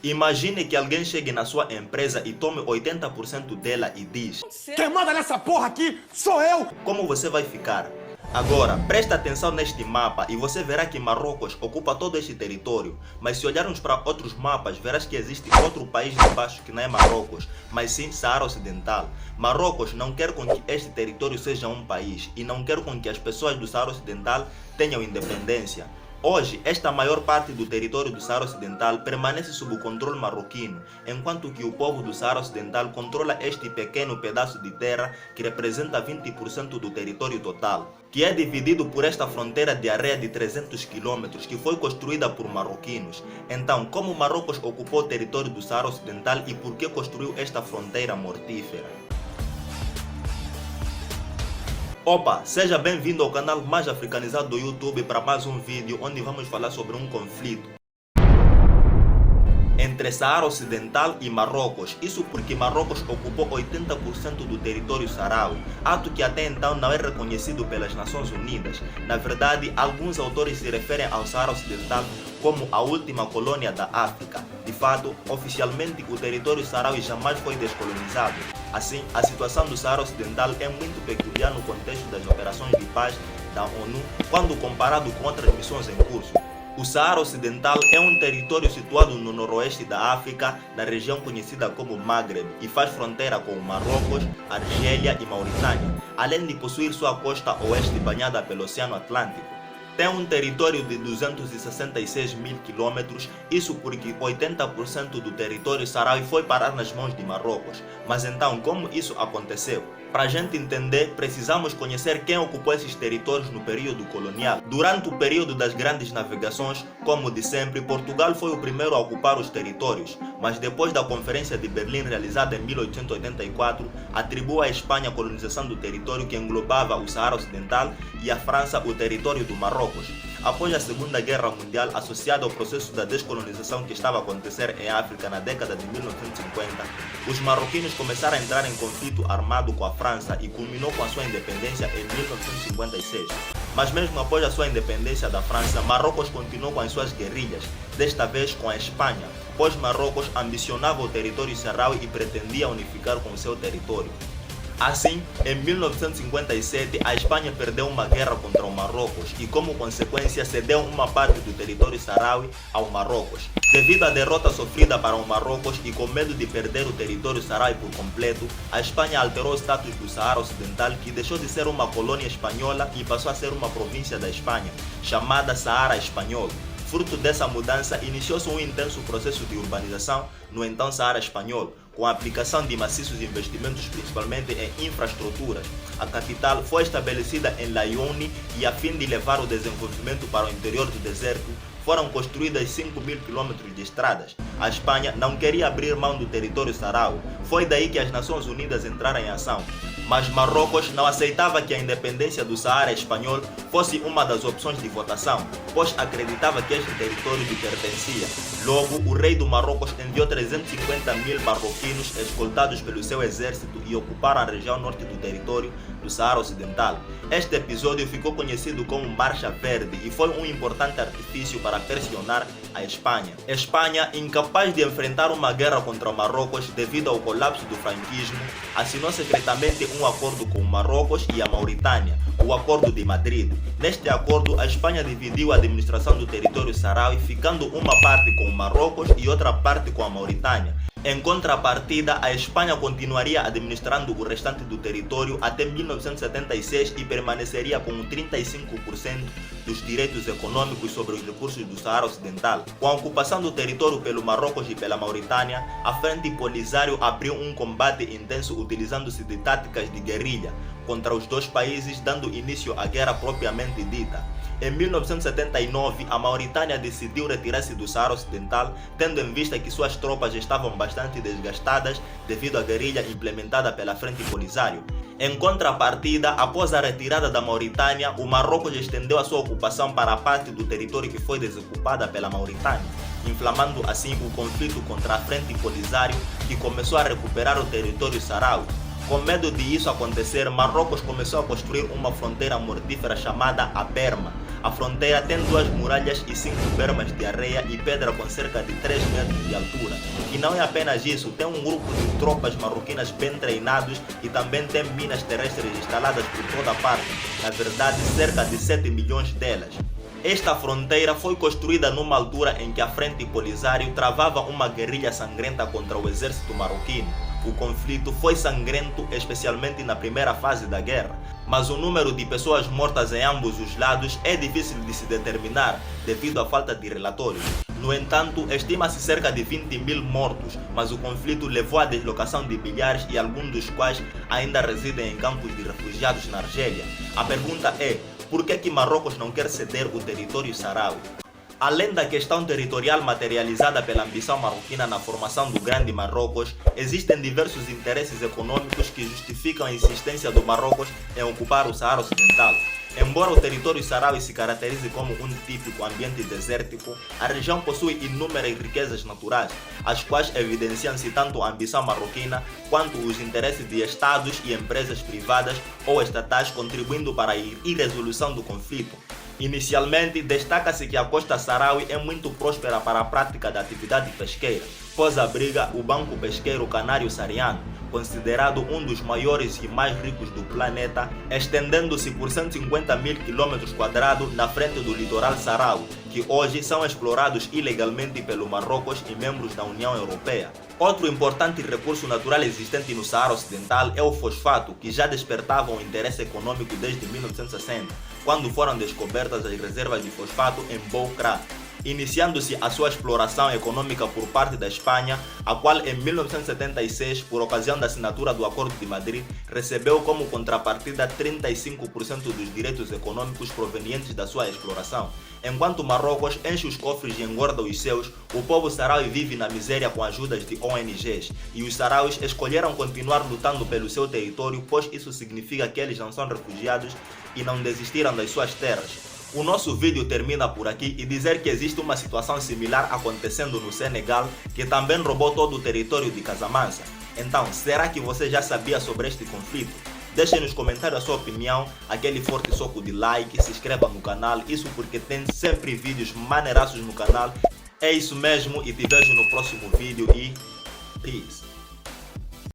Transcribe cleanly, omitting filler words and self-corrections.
Imagine que alguém chegue na sua empresa e tome 80% dela e diz: quem manda nessa porra aqui sou eu! como você vai ficar? Agora, presta atenção neste mapa e você verá que Marrocos ocupa todo este território. Mas se olharmos para outros mapas, verás que existe outro país debaixo que não é Marrocos, mas sim Saara Ocidental. Marrocos não quer com que este território seja um país e não quer com que as pessoas do Saara Ocidental tenham independência. Hoje, esta maior parte do território do Saara Ocidental permanece sob o controle marroquino, enquanto que o povo do Saara Ocidental controla este pequeno pedaço de terra que representa 20% do território total, que é dividido por esta fronteira de areia de 300 km que foi construída por marroquinos. Então, como Marrocos ocupou o território do Saara Ocidental e por que construiu esta fronteira mortífera? Opa, seja bem-vindo ao canal mais africanizado do YouTube para mais um vídeo onde vamos falar sobre um conflito entre Saara Ocidental e Marrocos. Isso porque Marrocos ocupou 80% do território saharaui, ato que até então não é reconhecido pelas Nações Unidas. Na verdade, alguns autores se referem ao Saara Ocidental como a última colônia da África. De fato, oficialmente o território saharaui jamais foi descolonizado. Assim, a situação do Saara Ocidental é muito peculiar no contexto das operações de paz da ONU quando comparado com outras missões em curso. O Saara Ocidental é um território situado no noroeste da África, na região conhecida como Maghreb, e faz fronteira com Marrocos, Argélia e Mauritânia, além de possuir sua costa oeste banhada pelo Oceano Atlântico. Tem um território de 266 mil quilômetros, isso porque 80% do território saharaui foi parar nas mãos de Marrocos. Mas então, como isso aconteceu? Para a gente entender, precisamos conhecer quem ocupou esses territórios no período colonial. Durante o período das grandes navegações, como de sempre, Portugal foi o primeiro a ocupar os territórios, mas depois da Conferência de Berlim realizada em 1884, atribuiu à Espanha a colonização do território que englobava o Saara Ocidental e à França o território do Marrocos. Após a Segunda Guerra Mundial, associada ao processo da descolonização que estava a acontecer em África na década de 1950, os marroquinos começaram a entrar em conflito armado com a França e culminou com a sua independência em 1956. Mas mesmo após a sua independência da França, Marrocos continuou com as suas guerrilhas, desta vez com a Espanha, pois Marrocos ambicionava o território saharaui e pretendia unificar com o seu território. Assim, em 1957, a Espanha perdeu uma guerra contra o Marrocos e, como consequência, cedeu uma parte do território saharaui ao Marrocos. Devido à derrota sofrida para o Marrocos e com medo de perder o território saharaui por completo, a Espanha alterou o status do Saara Ocidental, que deixou de ser uma colônia espanhola e passou a ser uma província da Espanha, chamada Saara Espanhol. Fruto dessa mudança, iniciou-se um intenso processo de urbanização no então Saara Espanhol, com a aplicação de maciços investimentos principalmente em infraestruturas. A capital foi estabelecida em Laayoune e, a fim de levar o desenvolvimento para o interior do deserto, foram construídas 5.000 quilômetros de estradas. A Espanha não queria abrir mão do território saharaui, foi daí que as Nações Unidas entraram em ação. Mas Marrocos não aceitava que a independência do Saara Espanhol fosse uma das opções de votação, pois acreditava que este território lhe pertencia. Logo, o rei do Marrocos enviou 350 mil marroquinos escoltados pelo seu exército e ocuparam a região norte do território do Saara Ocidental. Este episódio ficou conhecido como Marcha Verde e foi um importante artifício para pressionar a Espanha. A Espanha, incapaz de enfrentar uma guerra contra o Marrocos devido ao colapso do franquismo, assinou secretamente um acordo com o Marrocos e a Mauritânia, o Acordo de Madrid. Neste acordo, a Espanha dividiu a administração do território saharaui, ficando uma parte com o Marrocos e outra parte com a Mauritânia. Em contrapartida, a Espanha continuaria administrando o restante do território até 1976 e permaneceria com 35% dos direitos econômicos sobre os recursos do Saara Ocidental. Com a ocupação do território pelo Marrocos e pela Mauritânia, a Frente Polisário abriu um combate intenso utilizando-se de táticas de guerrilha contra os dois países, dando início à guerra propriamente dita. Em 1979, a Mauritânia decidiu retirar-se do Saara Ocidental, tendo em vista que suas tropas estavam bastante desgastadas devido à guerrilha implementada pela Frente Polisário. Em contrapartida, após a retirada da Mauritânia, o Marrocos estendeu a sua ocupação para a parte do território que foi desocupada pela Mauritânia, inflamando assim o conflito contra a Frente Polisário, que começou a recuperar o território saharaui. Com medo de isso acontecer, Marrocos começou a construir uma fronteira mortífera chamada a Berma. A fronteira tem 2 muralhas e 5 bermas de areia e pedra com cerca de 3 metros de altura. E não é apenas isso, tem um grupo de tropas marroquinas bem treinados e também tem minas terrestres instaladas por toda parte, na verdade cerca de 7 milhões delas. Esta fronteira foi construída numa altura em que a Frente Polisário travava uma guerrilha sangrenta contra o exército marroquino. O conflito foi sangrento, especialmente na primeira fase da guerra, mas o número de pessoas mortas em ambos os lados é difícil de se determinar devido à falta de relatórios. No entanto, estima-se cerca de 20 mil mortos, mas o conflito levou à deslocação de milhares e alguns dos quais ainda residem em campos de refugiados na Argélia. A pergunta é, por que Marrocos não quer ceder o território saharaui? Além da questão territorial materializada pela ambição marroquina na formação do Grande Marrocos, existem diversos interesses econômicos que justificam a insistência do Marrocos em ocupar o Saara Ocidental. Embora o território saharaui se caracterize como um típico ambiente desértico, a região possui inúmeras riquezas naturais, as quais evidenciam-se tanto a ambição marroquina quanto os interesses de estados e empresas privadas ou estatais, contribuindo para a irresolução do conflito. Inicialmente, destaca-se que a costa saharaui é muito próspera para a prática da atividade pesqueira, pois abriga o Banco Pesqueiro Canário Saariano, considerado um dos maiores e mais ricos do planeta, estendendo-se por 150 mil km² na frente do litoral saharaui, que hoje são explorados ilegalmente pelo Marrocos e membros da União Europeia. Outro importante recurso natural existente no Saara Ocidental é o fosfato, que já despertava um interesse econômico desde 1960, quando foram descobertas as reservas de fosfato em Boucra, iniciando-se a sua exploração econômica por parte da Espanha, a qual em 1976, por ocasião da assinatura do Acordo de Madrid, recebeu como contrapartida 35% dos direitos econômicos provenientes da sua exploração. Enquanto Marrocos enche os cofres e engorda os seus, o povo saharaui vive na miséria com ajudas de ONGs, e os saharauis escolheram continuar lutando pelo seu território, pois isso significa que eles não são refugiados e não desistiram das suas terras. O nosso vídeo termina por aqui e dizer que existe uma situação similar acontecendo no Senegal, que também roubou todo o território de Casamance. Então, será que você já sabia sobre este conflito? Deixe nos comentários a sua opinião, aquele forte soco de like, se inscreva no canal, isso porque tem sempre vídeos maneiraços no canal. É isso mesmo e te vejo no próximo vídeo e peace!